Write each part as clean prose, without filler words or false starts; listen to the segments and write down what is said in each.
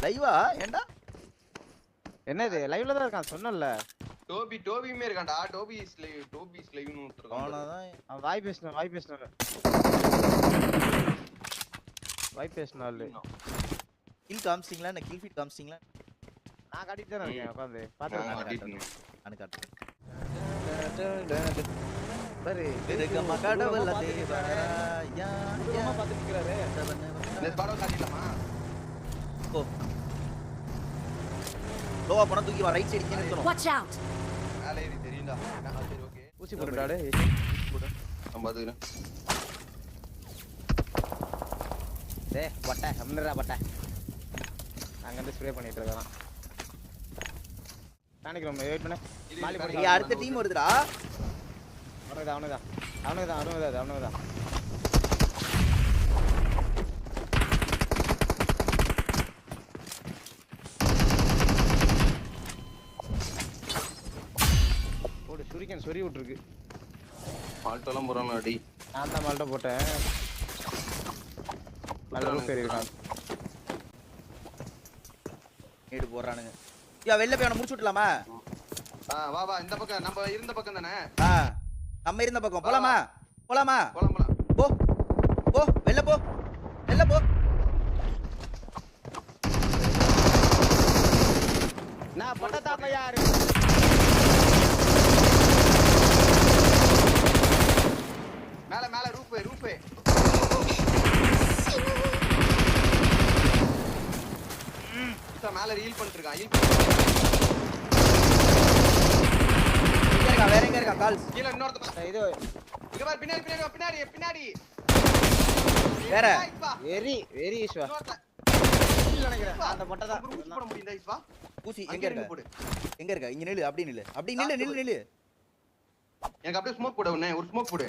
லைவா ஏண்டா என்னது லைவ்ல தான் இருக்கான் சொன்னல. டோபியுமே இருக்கான்டா. டோபி இஸ் லைவ்னு விட்டுருக்கான். அவனதான் அவன் வாய் பேசணும் கில் காமிச்சிங்களா நான் கில் ஃபீட் காமிச்சிங்களா நான் காட்டிட்டு தான் இருக்கேன் உட்கார்ந்து பாத்துறேன். நான் காட்டுறேன் பாரு திருகம கடவுள தேவராயா சும்மா பாத்துட்டு இருக்காரு. இந்த ஸ்பாடோ காட்டிடலாமா? ஓ லோவா போனா தூக்கி வா ரைட் சைடு கீழ நிறுத்தணும். Watch out. மேலே ஏறி தெரியும்டா. சரி ஓகே. ஊசி போடுடாடே. போடு. நான் பாத்துக்கிறேன். டேய் வட்ட அம்னரா வட்ட. அங்க இருந்து ஸ்ப்ரே பண்ணிட்டு இருக்கான். காணிக்கிறோம் வெயிட் பண்ணு. மாலி போடு. இங்க அடுத்த டீம் வருதுடா. அவனுதான். போடு சுரிக்கன் சொறி விட்டுருக்கு. மால்ட்டெல்லாம் போறானே அடி. நான் தான் மால்ட்ட போட்டேன். நல்ல ரூப் ஏறி இருக்கான். நேடு போறானுங்க. யா வெளில போய் அவனை முடிச்சு விடலாமா? வா இந்த பக்கம் நம்ம இருந்த பக்கம் தானே? நம்ம இருந்த பக்கம் போலாமா? போலாம். போ வெளில போ. நான் பட்டதா பையாரு. மேல ரூஃப். இத மேல ஹீல் பண்ணிட்டு இருக்கான். வேற எங்க இருக்கா கால்ஸ்? கீழ இன்னொருத்த இது இங்க பாரு பின்னாடி. வேற வெரி ஈஸ்வா. நினைக்கிறேன் அந்த பட்டதா ஊசி போட முடியுதா ஈஸ்வா? ஊசி எங்க இருக்கா? இங்க நில்லு. அப்படி நில்லு. எனக்கு அப்படியே ஸ்மோக் போடு. ஒரு ஸ்மோக் போடு.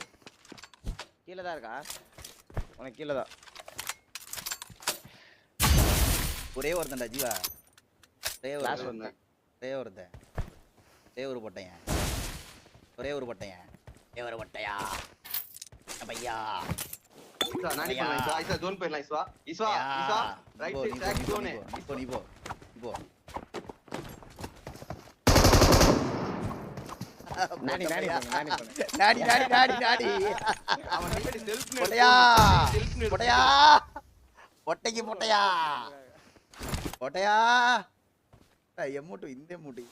கீழ தான் இருக்கா? உனக்கு கீழ தான். ஒரே ஒருத்தன்டா ஜீவா. கிளாஸ் வந்து. ஒரே ஒரு பொட்டையன். பையா. ஈஸ்வா நானி பண்ணலாம். ஈஸ்வா ஜோன் போயிடலாம். ஈஸ்வா ரைட் சைடு டாக் ஜோன். நீ போ. நானி அவன் பின்னாடி செல்ஃப் பொட்டையா. எம்மூட்டு இந்த எம்மூட்டு.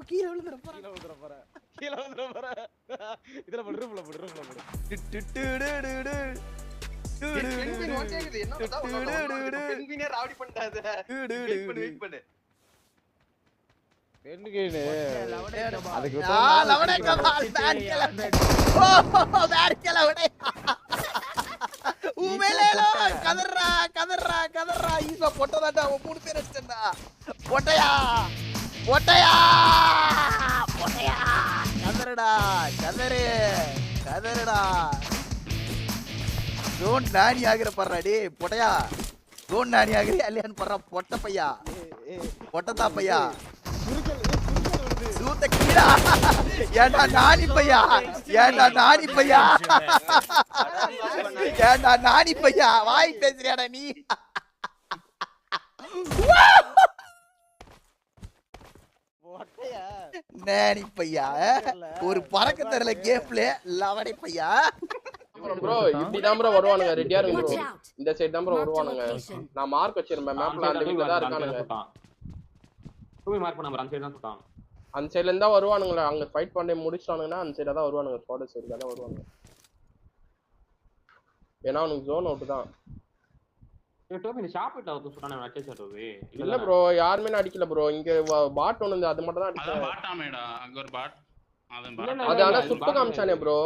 கீழ விழுந்துற போற. இதுல போடு ரூம்ல போடு. பென்குயின் ஓட்டேக்குது. என்னடா பென்குயினே ராவடி பண்ணாத. வெயிட் பண்ணு. பென்குயின் அதுக்கு லவடே கமால் பேட் கலவடே. ஊமேலேலோ கதறா ஈஸ்வா பொட்டதாடா. அவன் மூணு பேர் அடிச்சடா. பொட்டையா கதறடா. ஜோன் நானி ஆகிற படுறா டே பொட்டையா. ஜோன் நானி ஆகிறியா இல்லையான்னு படுறா பொட்ட பையா. பொட்டதா பையா சூத்த கீழா. ஏண்டா நானி பையா வாய் பேசுறியாடா நீ? நானி பையா ஒரு பறக்க தெரியல கேம்ல லவடை பையா. ப்ரோ இப்படி தான் ப்ரோ வருவானுங்க. ரெடியா இருங்க ப்ரோ. இந்த சைடு தான் ப்ரோ வருவானுங்க. நான் மார்க் வச்சிருப்பேன் மேப்ல. அந்த வீட்ல தான் இருக்கானுங்க. டூ மார்க் பண்ண அந்த சைடு தான் சுட்டான். அந்த சைடுல இருந்தா வருவானுங்க. அங்க ஃபைட் பண்ணி முடிச்சானுங்கன்னா அந்த சைடுல தான் வருவானுங்க. ஸ்குவாட் சைடுல தான் வருவானுங்க. ஏன்னா அவனுக்கு ஜோன் அவுட் தான். டோபி நீ ஷாப் விட்டு வந்து சுட்டானே அடிச்சா டோபி. இல்ல ப்ரோ யாருமே அடிக்கல ப்ரோ. இங்க பாட் ஒன்னு அது மட்டும் தான் அடிச்சான். அத பாட்டாமேடா அங்க ஒரு பாட். அது ஆனா சுட்டு காமிச்சானே ப்ரோ.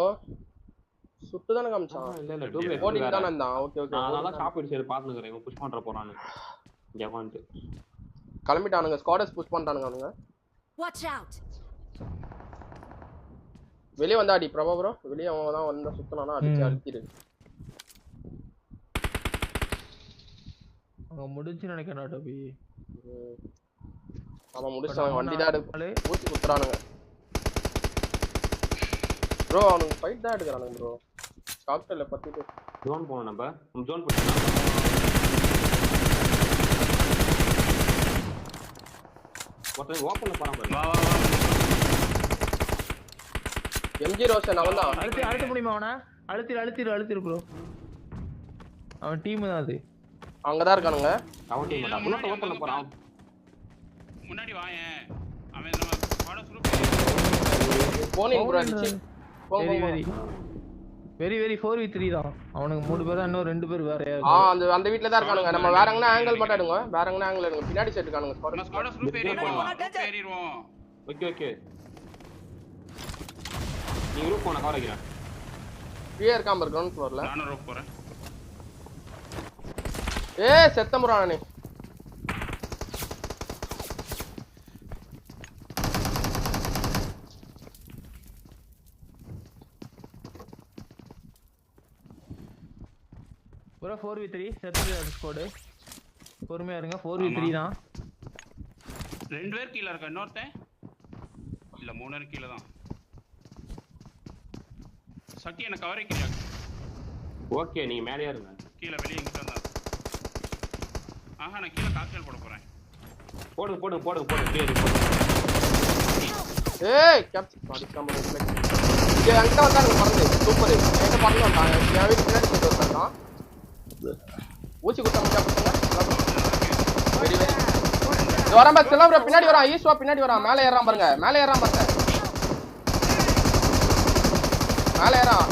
சுட்டு தான காமிச்சான். இல்ல டோபி ஓடிங் தான இருந்தான். ஓகே நான் தான் ஷாப் விட்டு சைடு பாத்துக்கறேன். இவன் புஷ் பண்ற போறானு. இங்க வந்து கிளம்பிட்டானுங்க. ஸ்குவாட்ஸ் புஷ் பண்ணிட்டானுங்க அவனுங்க. Watch out. வெளிய வந்தா அடி பிரபா ப்ரோ. வெளிய அவன் தான் வந்தா சுத்தனானா அடிச்சு அடிச்சிரு. அவங்க முடிஞ்சு நினைக்கிறேன் டோபி. அவன் முடிச்சான். வண்டி தான் எடுத்து ஊசி குத்துறானுங்க. ப்ரோ அவனுக்கு ஃபைட் தான் எடுக்கறானுங்க ப்ரோ. காக்டெயில பத்திட்டு ஜோன் போணும் நம்ம ஜோன் போட்டோம். ஒருத்தன் ஓப்பன்ல போறான் பாரு. வா வா வா. எம்ஜி ரோஷன் அவன் தான். அழுத்த முடியுமா அவனை? அழுத்திரு ப்ரோ. அவன் டீம் தான் அது. அங்கதான் இருக்கானுங்க. அவன் டீம் தான். முன்னாடி ஓப்பன்ல போறான். முன்னாடி வாயேன். அவன் நம்ம பாட சுரு போனிங் ப்ரோ அடிச்சு. வெரி 4v3 தான். அவனுக்கு 3 பேர் தான், இன்னும் 2 பேர் வேற யாரு? அந்த வீட்ல தான் இருக்கானுங்க. நம்ம வேற எங்கனா ஆங்கிள் மட்டும் எடுங்க. வேற எங்கனா ஆங்கிள் எடுங்க. பின்னாடி செட் இருக்கானுங்க. நம்ம ஸ்குவாட் சுரு ஏறிடுவோம். ஓகே. நீ ரூப் போன கவர் வைக்கிறேன். கீழ இருக்கான் பாரு கிரவுண்ட் ஃப்ளோர்ல. நானும் ரூப் போறேன். செத்தம் ப்ரோ நானே. ப்ரோ 4v3 செத்துது ஸ்குவாட். பொறுமையா இருங்க. 4v3 தான். 2 பேர் கீழ இருக்க. இன்னொருத்தன் இல்ல 3 பேர் கீழ தான். சக்தி என்ன கவர் வைக்கிறியா? ஓகே நீங்க மேலே இருங்க. கீழ வெளிய இங்க வந்தா. நான் கீழ காக்டெயில் போட போறேன். போடு கிளியர் போடு. கேப்சர் பாடிக்காம ரிஃப்ளெக்ட். இங்க அங்க வந்தாங்க பறந்து. சூப்பர். எங்க பறந்து வந்தாங்க. நான் வீட்டு பின்னாடி போய் வந்தாங்க. ஊசி குத்த முடியா பசங்க. வெரி வரேன் பாஸ். செல்லம் ப்ரோ பின்னாடி வரான். ஈஸ்வா பின்னாடி வரான். மேலே ஏறான் பாருங்க. மேலே ஏறான்.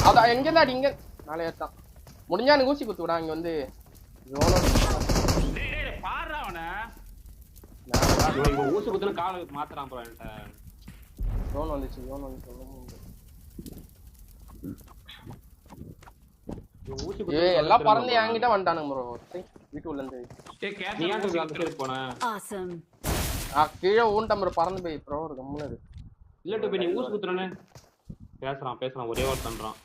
அத எங்க இருந்தா இங்க மேலே ஏறான். முடிஞ்சா எனக்கு ஊசி குத்து விடா. இங்க வந்து டேய் பாறா அவன. இவங்க ஊசி குத்துன கால மாத்துறான் ப்ரோ என்கிட்ட. ஜோன் வந்துச்சு. ஊசி குத்து எல்லாம் பறந்து என்கிட்ட வந்துட்டானுங்க ப்ரோ. வீட்டுல இருந்து நீ ஏன் அந்த சைடு போன? Awesome. கீழே ஊன்டம் ப்ரோ பறந்து போய் ப்ரோ ஒரு கம்முனது. இல்ல டு நீ ஊசி குத்துறனே. பேசுறான் ஒரே வார்த்தை பண்றான்.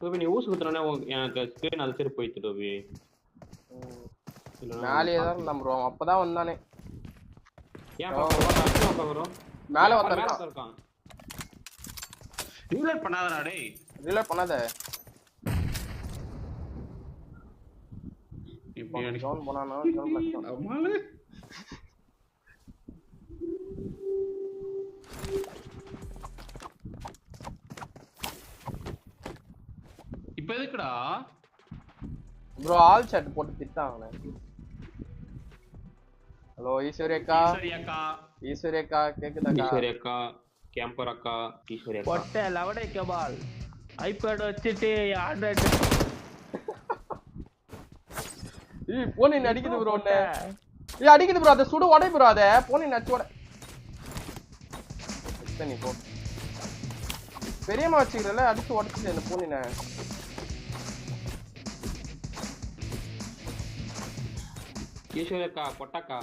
டோபி நீ ஊசி குத்துறனே எனக்கு ஸ்கிரீன் அது சரி போயிட்டு டோபி. மேலேயே தான் இருந்தான் ப்ரோ. அப்பதான் வந்தானே. ஏன் பாக்குறோம்? மேலே வந்திருக்கான். ரீலோட் பண்ணாதடா டேய். ரீலோட் பண்ணாத. இப்போ ஜோன் போனானா ஜோன் கஷ்டம். அம்மாளே. இப்போ எதுக்குடா ப்ரோ ஆல் சாட் போட்டு திட்டாங்களே. ஹலோ ஈஸ்வரி அக்கா கேக்குதா? ஈஸ்வரி அக்கா கேம்பர் அக்கா ஈஸ்வரி அக்கா பொட்ட லவடை கபால் ஐபேட் வச்சிட்டு ஆண்ட்ராய்ட். போனி அடிக்குது ப்ரோ. ஒண்ணே அடிக்குது ப்ரோ. அத சுடு உடை ப்ரோ. அத போனி நச்சு உடை. நீ போ. பெரியம்மா வச்சுக்கிறல அடிச்சு உடைச்சிட்டு அந்த போனின. ஈஸ்வரி அக்கா பொட்டக்கா.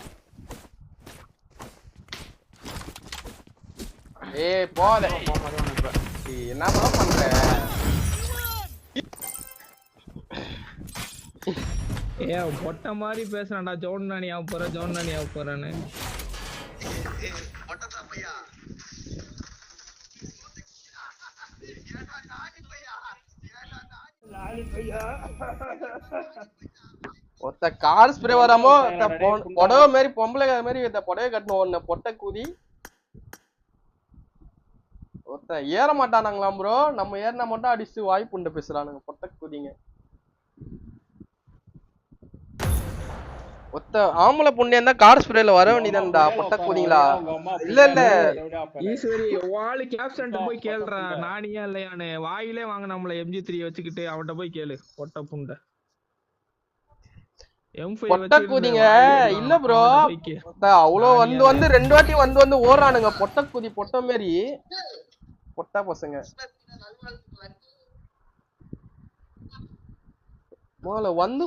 போதே என்ன ப்ரோ பண்ற? பொட்ட மாதிரி பேசுறான்டா. ஜோன் நானி ஆக போறேன்னு. ஒத்த கார் ஸ்ப்ரே வராமோ புடவை மாதிரி பொம்பளை மாதிரி இந்த புடவை கட்டணும். ஒன்னு பொட்டை கூதி ஒத்த ஏற மாட்டானாங்களாம் ப்ரோ. நம்ம ஏறினா மட்டும் அடிச்சு வாய்ப்பு உண்டு பேசுறானுங்க பொட்டை கூதிங்க. ஒத்த ஆம்பளை புண்ணியம் இருந்தா கார் ஸ்ப்ரேல வர வேண்டியதான்டா. பொட்டை கூதிங்களா? இல்ல ஈஸ்வரி வாளு கேப்சன்ட் போய் கேளுடா. நானியா இல்லையானு வாயிலே வாங்க. நம்மள MG3 வச்சுக்கிட்டு அவன்கிட்ட போய் கேளு. பொட்டை புண்டை பொட்டை கூதிங்க இல்ல ப்ரோ. அவ்வளோ வந்து 2 வாட்டி வந்து ஓடுறானுங்க. பொட்டை கூதி பொட்டை மாரி பொட்டா பசங்க. மோல வந்து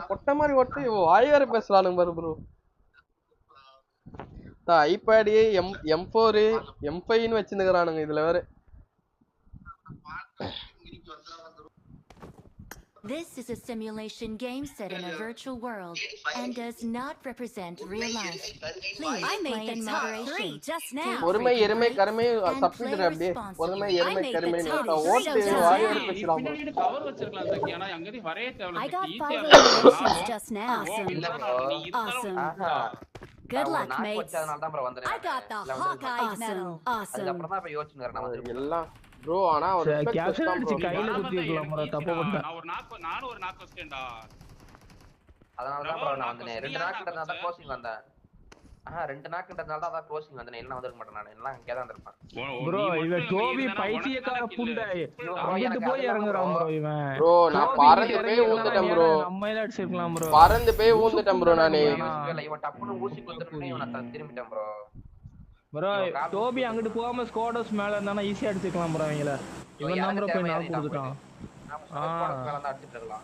பொட்டை மாதிரி ஒட்டு வாய் வேற பேசலானுங்க பாரு ப்ரோ. ஐபேடு M4 M5ன்னு வச்சுருக்கிறானுங்க இதுல வேற. This is a simulation game set in a virtual world and does not represent real life. Please play in moderation. பொறுமை எருமை கருமை சப்ஸ்டிட் அப்படியே பொறுமை எருமை கருமை ஓட்டு வாயோட பேசலாம் பின்னாடி கவர் வச்சிருக்கலாம் தக்கி ஆனா அங்க இருந்து வரவே தேவையில்ல I got ஈஸியா 5 eliminations just now. Awesome. Good luck, நான் mates. கோச்சதனால தான் bro வந்தேன். I got the Hawkeye medal. Awesome. அதுக்கப்புறம் தான் போய் யோசிச்சுங்கறேன் நான் வந்து. எல்லாம் ப்ரோ ஆனா ஒரு கேப்சன் அடிச்சு கையில குத்தி இருக்கலாம் ப்ரோ தப்பு பண்ணேன் நானும் ஒரு நாக் வச்சிட்டேன்டா அதனால தான் bro நான் வந்தேன். 2 நாக்குன்றதால தான் க்ளோசிங் வந்தேன். ரெண்டு நாக்குன்றதால தான் அத க்ளோசிங் வந்தேன். இல்லனா வந்திருக்க மாட்டேன் நான். எல்லாம் இங்க தான் இருப்பேன். ப்ரோ இவன் டோபி பைத்தியக்கார புண்டை அங்கிட்டு போய் இறங்குறான் ப்ரோ இவன் ப்ரோ நான் பறந்து போய் ஊந்துட்டேன் ப்ரோ நம்ம எல்லாம் அடிச்சிருக்கலாம் ப்ரோ பறந்து போய் ஊந்துட்டேன் ப்ரோ நானே இவன் டப்புன்னு ஊசி குத்துறனே இவன் திரும்பிட்டான் ப்ரோ. ப்ரோ டோபி அங்கிட்டு போகாம ஸ்குவாடர்ஸ் மேல இருந்தானா ஈஸியா அடிச்சுக்கலாம் ப்ரோ அவங்கள இவன் தான் ப்ரோ போய் நாக் கொடுத்துட்டான் மேல தான் அடிச்சிட்டு இருக்கலாம்.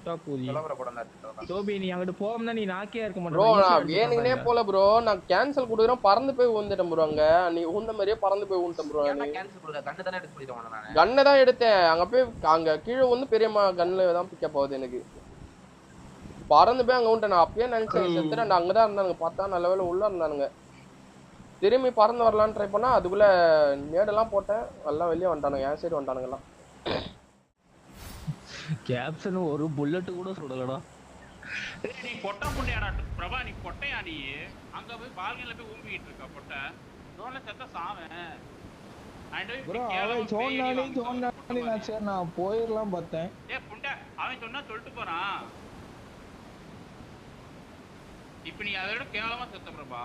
டாக்கூதி செலவர போட தான் அடிச்சிட்டு இருக்கலாம். டோபி நீ அங்கிட்டு போகாம நீ நாக்கே இருக்க ப்ரோ மாட்டே நான் வேணுங்கனே போல ப்ரோ நான் கேன்சல் குடுக்குறேன் பறந்து போய் ஊந்துட்டேன் ப்ரோ அங்க நீ ஊந்த மாதிரியே பறந்து போய் ஊந்துட்டேன் ப்ரோ நான் கேன்சல் கொடுக்க கண்ணு தானே எடுத்து சொல்லிட்டேன் நான். கன்னை தான் எடுத்தேன் அங்க போய் அங்க கீழே வந்து பெரியம்மா கன்ல தான் பிக்கப் ஆகுது எனக்கு பறந்து போய் அங்க ஊந்துட்டேன் நான் அப்பயே நினைச்சேன் செத்துறேன் அங்கதான் இருந்தானுங்க பார்த்தா நல்ல வேளை உள்ள இருந்தானுங்க திரும்பி பறந்து வரலான்னு ட்ரை பண்ணா அதுக்குள்ள மேடெல்லாம் போட்டேன் எல்லாம் வெளியே வந்துட்டானுங்க என் சைடு வந்துட்டானுங்க எல்லாம் கேப்சன் ஒரு புல்லட் கூட சுடலடா நீ பொட்டை புண்டையாடா பிரபா நீ பொட்டையா நீ அங்க போய் பால்கனில போய் ஊம்பிட்டு இருக்க பொட்டை ஜோன்ல செத்த சாவன் ப்ரோ அவன் சொன்னானே நான் சரி நான் போயிரலாம் பார்த்தேன் ஏய் புண்டை அவன் சொன்னா சொல்லிட்டு போறான் இப்போ நீ அதோட கேவலமா செத்த பிரபா